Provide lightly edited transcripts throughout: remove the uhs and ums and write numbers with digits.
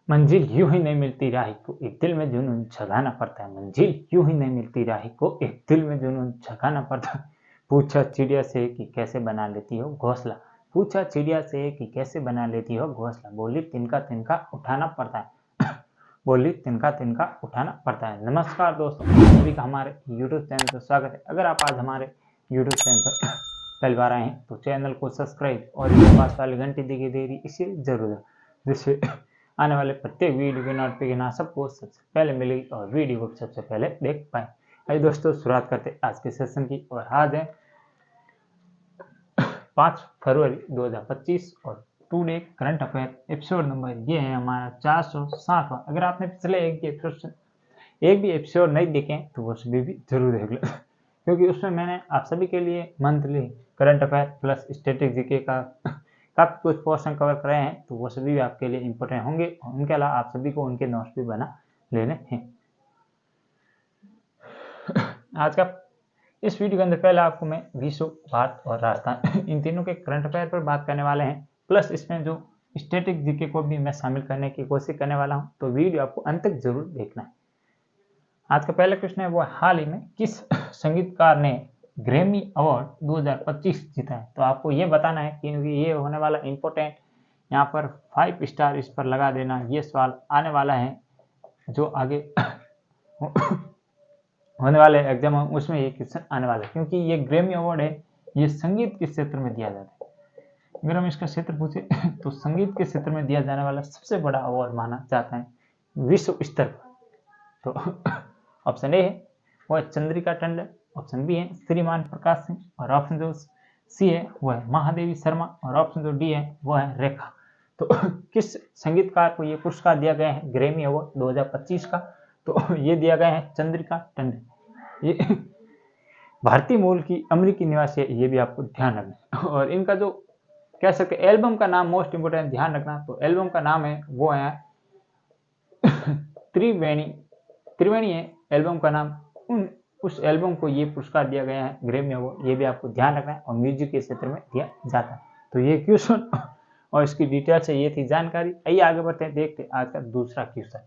मंजिल यूं ही नहीं मिलती राही को, एक दिल में जुनून जगाना पड़ता है। मंजिल यूं ही नहीं मिलती राही को, एक दिल में जुनून जगाना पड़ता है। पूछा चिड़िया से कि कैसे बना लेती हो घोंसला, पूछा चिड़िया से कि कैसे बना लेती हो घोंसला, बोली तिनका तिनका उठाना पड़ता है। बोली तिनका तिनका उठाना पड़ता है। नमस्कार दोस्तों, आप सभी का हमारे YouTube चैनल पर स्वागत है। अगर आप आज हमारे YouTube चैनल पर पहली बार आए हैं तो चैनल को सब्सक्राइब और इसके पास वाली घंटी दिखाई दे रही इसे जरूर, जिससे आने वाले प्रत्येक वीडियो की नोटिफिकेशन आप सबको सबसे पहले मिलेगी और वीडियो को सबसे पहले देख पाए। आइए दोस्तों, शुरुआत करते हैं आज के सेशन की। और आज है 5 फरवरी 2025 और today current affair episode number ये है हमारा 460वां। अगर आपने पिछले एक भी एपिसोड नहीं देखे तो वो सभी भी जरूर देख लो, क्योंकि उसमें मैंने आप सभी के लिए monthly current affair plus static GK का काफी कुछ पोर्शन कवर कराए हैं, तो वो सभी भी आपके लिए इंपॉर्टेंट होंगे। और उनके अलावा आप सभी को उनके नोट्स भी बना लेने हैं। आज का इस वीडियो के अंदर पहले आपको मैं विश्व, भारत और राजस्थान इन तीनों के करंट अफेयर पर बात करने वाले हैं, प्लस इसमें जो स्टैटिक जीके को भी मैं शामिल करने की कोशिश करने वाला हूं, तो वीडियो आपको अंत तक जरूर देखना है। आज का पहला क्वेश्चन है वो हाल ही में किस संगीतकार ने ग्रैमी अवार्ड 2025 जीता है। तो आपको ये बताना है, क्योंकि ये होने वाला इंपॉर्टेंट, यहाँ पर 5 स्टार इस पर लगा देना। ये सवाल आने वाला है जो आगे होने वाले एग्जाम उसमें ये क्वेश्चन आने वाला है, क्योंकि ये ग्रैमी अवार्ड है, ये संगीत के क्षेत्र में दिया जाता है। अगर हम इसका क्षेत्र पूछे तो संगीत के क्षेत्र में दिया जाने वाला सबसे बड़ा अवार्ड माना जाता है विश्व स्तर पर। तो ऑप्शन ए है वो है चंद्रिका टंडन, ऑप्शन बी है श्रीमान प्रकाश सिंह, और ऑप्शन जो सी है वो है महादेवी शर्मा, और ऑप्शन जो डी है वो है रेखा। तो किस संगीतकार को ये पुरस्कार दिया गया है ग्रैमी अवार्ड 2025 का? तो ये दिया गया है चंद्रिका टंडन। ये भारतीय मूल की अमेरिकी निवासी है, ये भी आपको ध्यान रखना। और इनका जो कह सकते एल्बम का नाम मोस्ट इंपोर्टेंट ध्यान रखना, तो एल्बम का नाम है वो है त्रिवेणी है एल्बम का नाम। उस एल्बम को ये पुरस्कार दिया गया है ग्रैमी अवार्ड, ये भी आपको ध्यान रखना है, और म्यूजिक के क्षेत्र में दिया जाता है। तो ये क्वेश्चन और इसकी डिटेल से ये थी जानकारी। आइए आगे बढ़ते हैं, देखते हैं आज का दूसरा क्वेश्चन।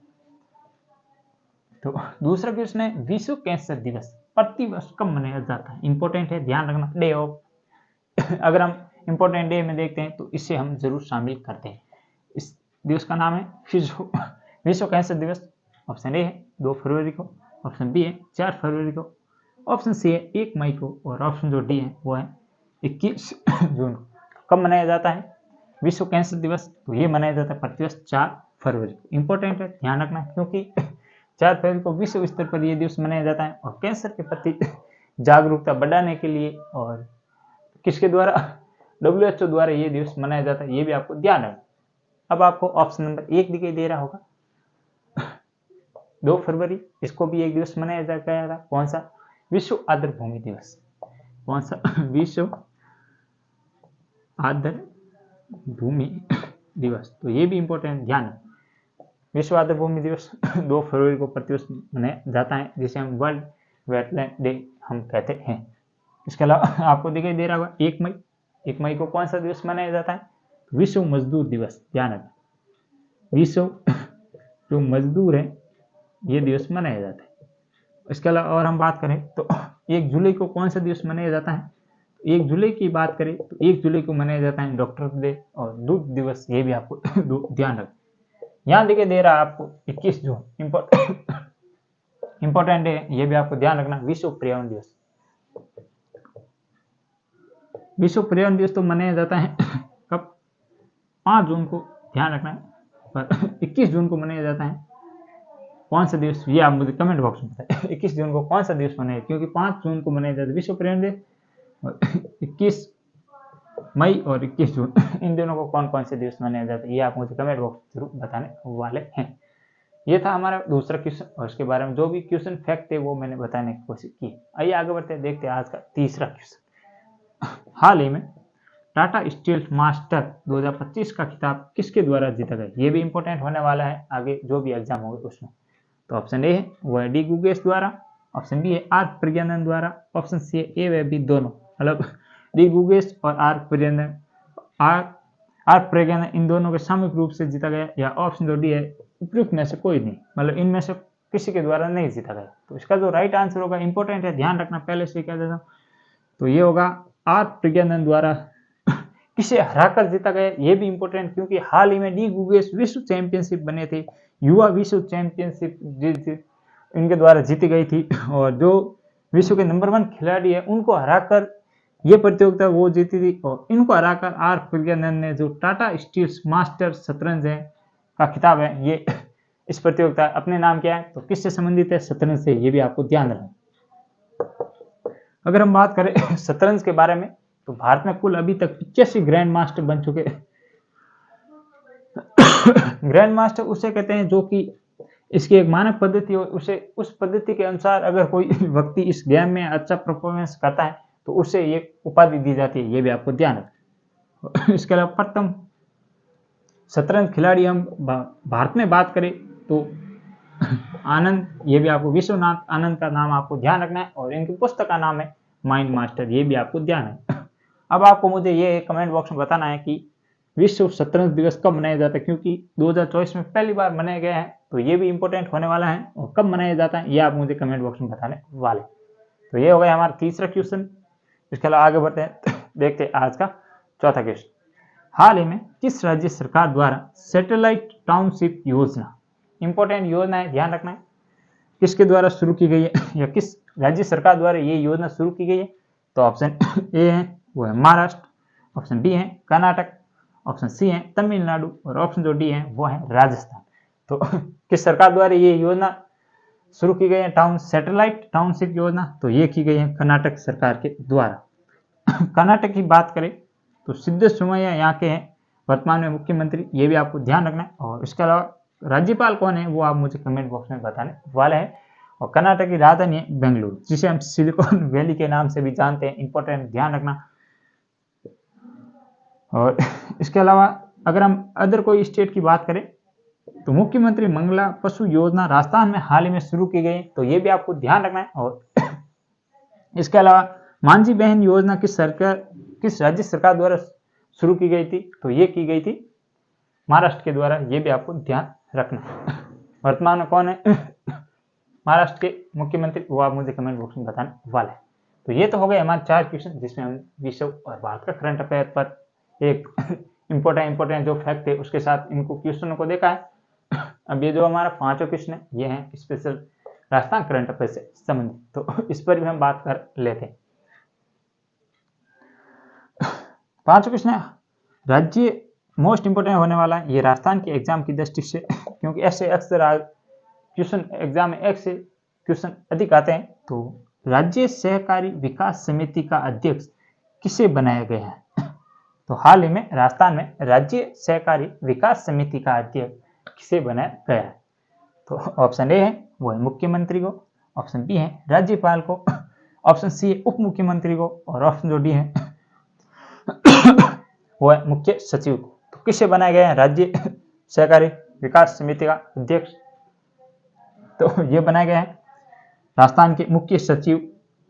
तो दूसरा क्वेश्चन है विश्व कैंसर दिवस प्रतिवर्ष कब मनाया जाता है? इंपॉर्टेंट है, ध्यान रखना। डे ऑफ अगर हम इंपॉर्टेंट डे में देखते हैं तो इसे हम जरूर शामिल करते हैं। इस दिवस का नाम है विश्व कैंसर दिवस। ऑप्शन ए है 2 फरवरी को, ऑप्शन बी है 4 फरवरी को, ऑप्शन सी है 1 मई को, और ऑप्शन जो डी है वो है 21 जून को। कब मनाया जाता है विश्व कैंसर दिवस? तो ये मनाया जाता है प्रतिवर्ष 4 फरवरी को। इंपॉर्टेंट है, ध्यान रखना, क्योंकि 4 फरवरी को विश्व स्तर पर यह दिवस मनाया जाता है, और कैंसर के प्रति जागरूकता बढ़ाने के लिए, और किसके द्वारा? WHO द्वारा ये दिवस मनाया जाता है, ये भी आपको ध्यान रखना। अब आपको ऑप्शन नंबर 1 दिखाई दे रहा होगा, 2 फरवरी, इसको भी एक दिवस मनाया गया था। कौन सा? विश्व आर्द्र भूमि दिवस। कौन सा? विश्व आर्द्र भूमि दिवस। तो ये भी इंपॉर्टेंट, ध्यान। विश्व आर्द्र भूमि दिवस 2 फरवरी को प्रतिवर्ष मनाया जाता है, जिसे हम वर्ल्ड वेटलैंड डे हम कहते हैं। इसके अलावा आपको दिखाई दे रहा होगा 1 मई। 1 मई को कौन सा दिवस मनाया जाता है? विश्व मजदूर दिवस। ध्यान रखना, विश्व जो मजदूर है ये दिवस मनाया जाता है। इसके अलावा और हम बात करें तो 1 जुलाई को कौन सा दिवस मनाया जाता है? 1 जुलाई की बात करें तो 1 जुलाई को मनाया जाता है डॉक्टर डे और दूध दिवस। ये भी आपको ध्यान रखें। यहाँ दिखाई दे रहा है आपको 21 जून, इंपॉर्टेंट है, ये भी आपको ध्यान रखना। विश्व पर्यावरण दिवस। विश्व पर्यावरण दिवस तो मनाया जाता है कब? 5 जून को। ध्यान रखना है, पर 21 जून को मनाया जाता है कौन सा दिवस? ये आप मुझे कमेंट बॉक्स में बताएं 21 जून को कौन सा दिवस मनाया, क्योंकि 5 जून को मनाया जाता है विश्व पर्यावरण दिवस, और 21 मई और 21 जून इन दोनों को कौन कौन से दिवस मनाया जाता है, ये आप मुझे कमेंट बॉक्स जरूर बताने वाले हैं। ये था हमारा दूसरा क्वेश्चन, और इसके बारे में जो भी क्वेश्चन फैक्ट थे वो मैंने बताने की कोशिश की। आइए आगे बढ़ते हैं, देखते हैं आज का तीसरा क्वेश्चन। हाल ही में टाटा स्टील मास्टर 2025 का खिताब किसके द्वारा जीता गया? ये भी इंपॉर्टेंट होने वाला है आगे जो भी एग्जाम होंगे उसमें। तो ऑप्शन ए है वो है डी गुगेश द्वारा, ऑप्शन बी है आर प्रज्ञानंद द्वारा, ऑप्शन सी है ए व बी दोनों, मतलब डी गुगेश और आर प्रज्ञानंद इन दोनों के सामूहिक रूप से जीता गया, या ऑप्शन जो डी है उपयुक्त में से कोई नहीं, मतलब इनमें से किसी के द्वारा नहीं जीता गया। तो इसका जो राइट आंसर होगा, इंपॉर्टेंट है, ध्यान रखना, पहले से कह देता हूँ, तो ये होगा आर प्रज्ञानंद द्वारा किसे हराकर जीता गया। ये भी इंपॉर्टेंट, क्योंकि हाल ही में डी गुगेस विश्व चैंपियनशिप बने थे, युवा विश्व चैंपियनशिप इनके द्वारा जीती गई थी, और जो विश्व के नंबर 1 खिलाड़ी है उनको हराकर ये प्रतियोगिता वो जीती थी, और इनको हराकर आर प्रज्ञानंद ने जो टाटा स्टील्स मास्टर शतरंज है का खिताब है, ये इस प्रतियोगिता अपने नाम किया है। तो किससे संबंधित है? शतरंज से, ये भी आपको ध्यान रखना। अगर हम बात करें शतरंज के बारे में, तो भारत में कुल अभी तक 85 ग्रैंड मास्टर बन चुके हैं। ग्रैंड मास्टर उसे कहते हैं जो कि इसकी एक मानक पद्धति हो, उसे उस पद्धति के अनुसार अगर कोई व्यक्ति इस गेम में अच्छा परफॉर्मेंस करता है तो उसे ये उपाधि दी जाती है, ये भी आपको ध्यान रखना। इसके अलावा प्रथम शतरंज खिलाड़ी हम भारत में बात करें तो आनंद, ये भी आपको विश्वनाथ आनंद का नाम आपको ध्यान रखना है, और इनकी पुस्तक का नाम है माइंड मास्टर, ये भी आपको ध्यान है। अब आपको मुझे ये कमेंट बॉक्स में बताना है कि विश्व शतरंज दिवस कब मनाया जाता है, क्योंकि 2024 में पहली बार मनाया गया है, तो ये भी इंपॉर्टेंट होने वाला है, और कब मनाया जाता है ये आप मुझे कमेंट बॉक्स में बताने वाले। तो ये हो गया हमारा तीसरा क्वेश्चन। इसके अलावा आगे बढ़ते हैं, देखते हैं आज का चौथा क्वेश्चन। हाल ही में किस राज्य सरकार द्वारा सैटेलाइट टाउनशिप योजना, इंपॉर्टेंट योजना है, ध्यान रखना है, किसके द्वारा शुरू की गई है या किस राज्य सरकार द्वारा ये योजना शुरू की गई है? तो ऑप्शन ए है वो है महाराष्ट्र, ऑप्शन बी है कर्नाटक, ऑप्शन सी है तमिलनाडु, और ऑप्शन जो डी है वो है राजस्थान। तो किस सरकार द्वारा ये योजना शुरू की गई है सैटेलाइट टाउनशिप योजना? तो ये की गई है कर्नाटक सरकार के द्वारा। कर्नाटक की बात करें तो सिद्धरामैया यहाँ के हैं वर्तमान में मुख्यमंत्री, ये भी आपको ध्यान रखना है। और इसके अलावा राज्यपाल कौन है वो आप मुझे कमेंट बॉक्स में बताने वाले हैं। और कर्नाटक की राजधानी है बेंगलुरु, जिसे हम सिलिकॉन वैली के नाम से भी जानते हैं, इंपॉर्टेंट, ध्यान रखना। और इसके अलावा अगर हम अदर कोई स्टेट की बात करें तो मुख्यमंत्री मंगला पशु योजना राजस्थान में हाल ही में शुरू की गई, तो ये भी आपको ध्यान रखना है। और इसके अलावा मांझी बहन योजना किस राज्य सरकार द्वारा शुरू की गई थी? तो ये की गई थी महाराष्ट्र के द्वारा, ये भी आपको ध्यान रखना है। वर्तमान में कौन है महाराष्ट्र के मुख्यमंत्री, वो आप मुझे कमेंट बॉक्स में बताने वाले हैं। तो ये तो हो गए हमारे 4 क्वेश्चन, जिसमें हम विश्व और भारत का करंट अफेयर पर एक इंपॉर्टेंट जो फैक्ट है उसके साथ इनको क्वेश्चनों को देखा है। अब ये जो हमारा 5वां क्वेश्चन है ये है स्पेशल राजस्थान करंट अफेयर से संबंधित, तो इस पर भी हम बात कर लेते हैं। 5वां क्वेश्चन है राज्य मोस्ट इंपोर्टेंट होने वाला है ये राजस्थान के एग्जाम की दृष्टि से, क्योंकि ऐसे अक्सर क्वेश्चन एग्जाम में एक से क्वेश्चन अधिक आते हैं। तो राज्य सहकारी विकास समिति का अध्यक्ष किसे बनाया गया है? तो हाल ही में राजस्थान में राज्य सहकारी विकास समिति का अध्यक्ष किसे बनाया गया है? तो ऑप्शन ए है वो है मुख्यमंत्री को, ऑप्शन बी है राज्यपाल को, ऑप्शन सी है उप मुख्यमंत्री को, और ऑप्शन जो डी है वो है मुख्य सचिव को। तो किसे बनाया गया है राज्य सहकारी विकास समिति का अध्यक्ष? तो ये बनाया गया है राजस्थान के मुख्य सचिव।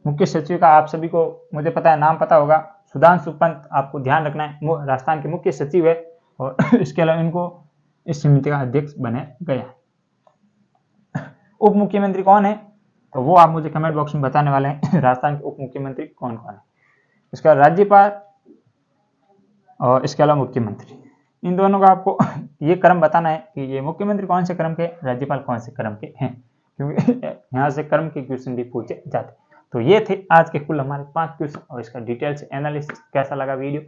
मुख्य सचिव का आप सभी को मुझे पता है नाम पता होगा, सुधांशु पंत, आपको ध्यान रखना है, वो राजस्थान के मुख्य सचिव है। और इसके अलावा इनको इस समिति का अध्यक्ष बनाया गया है। उप मुख्यमंत्री कौन है? तो वो आप मुझे कमेंट बॉक्स में बताने वाले हैं राजस्थान के उप मुख्यमंत्री कौन कौन है। इसका राज्यपाल और इसके अलावा मुख्यमंत्री, इन दोनों का आपको ये क्रम बताना है कि ये मुख्यमंत्री कौन से क्रम के, राज्यपाल कौन से क्रम के हैं, क्योंकि यहाँ से क्रम के क्वेश्चन भी पूछे जाते। तो ये थे आज के कुल हमारे 5 क्वेश्चन, और इसका डिटेल से एनालिसिस कैसा लगा वीडियो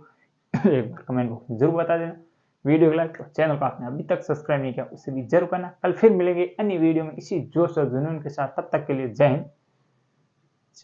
एक बार कमेंट बॉक्स में जरूर बता देना। वीडियो को लाइक, चैनल को आपने अभी तक सब्सक्राइब नहीं किया उसे भी जरूर करना। कल फिर मिलेंगे अन्य वीडियो में इसी जोश और जुनून के साथ, तब तक के लिए जय हिंद।